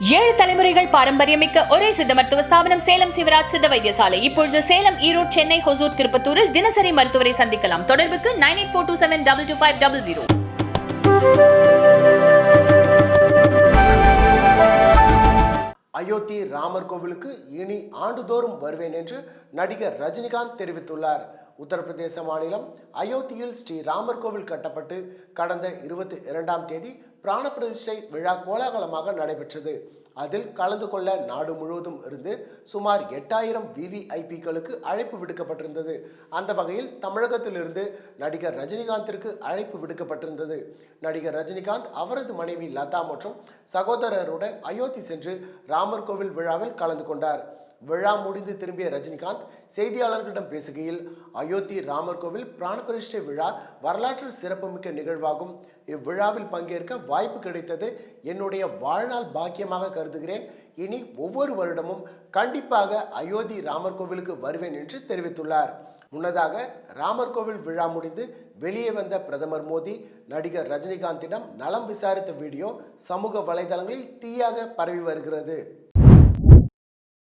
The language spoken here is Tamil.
ஏழு தலைமுறைகள் பாரம்பரியமிக்க ஒரே சித்த மருத்துவ ஸ்தாபனம் சேலம் சிவராஜ் சித்த வைத்தியசாலை. இப்பொழுது சேலம், ஈரோடு, சென்னை, ஹொசூர், திருப்பத்தூரில் தினசரி மருத்துவரை சந்திக்கலாம். தொடர்புக்கு 9842722500. அயோத்தி ராமர் கோவிலுக்கு இனி ஆண்டுதோறும் வருவேன் என்று நடிகர் ரஜினிகாந்த் தெரிவித்துள்ளார். உத்தரப்பிரதேச மாநிலம் அயோத்தியில் ஸ்ரீ ராமர் கோவில் கட்டப்பட்டு கடந்த 22ஆம் தேதி பிராண பிரதிஷ்டை விழா கோலாகலமாக நடைபெற்றது. அதில் கலந்து கொள்ள நாடு முழுவதும் இருந்து சுமார் 8000 VVIPக்களுக்கு அழைப்பு விடுக்கப்பட்டிருந்தது. அந்த வகையில் தமிழகத்திலிருந்து நடிகர் ரஜினிகாந்திற்கு அழைப்பு விடுக்கப்பட்டிருந்தது. நடிகர் ரஜினிகாந்த் அவரது மனைவி லதா மற்றும் சகோதரருடன் அயோத்தி சென்று ராமர் கோவில் விழாவில் கலந்து கொண்டார். விழா முடிந்து திரும்பிய ரஜினிகாந்த் செய்தியாளர்களிடம் பேசுகையில், அயோத்தி ராமர் கோவில் பிராணபிரதிஷ்டை விழா வரலாற்று சிறப்புமிக்க நிகழ்வாகும். இவ்விழாவில் பங்கேற்க வாய்ப்பு கிடைத்தது என்னுடைய வாழ்நாள் பாக்கியமாக கருதுகிறேன். இனி ஒவ்வொரு வருடமும் கண்டிப்பாக அயோத்தி ராமர் கோவிலுக்கு வருவேன் என்று தெரிவித்துள்ளார். முன்னதாக ராமர் கோவில் விழா முடிந்து வெளியே வந்த பிரதமர் மோடி நடிகர் ரஜினிகாந்திடம் நலம் விசாரித்த வீடியோ சமூக வலைதளங்களில் தீயாக பரவி வருகிறது.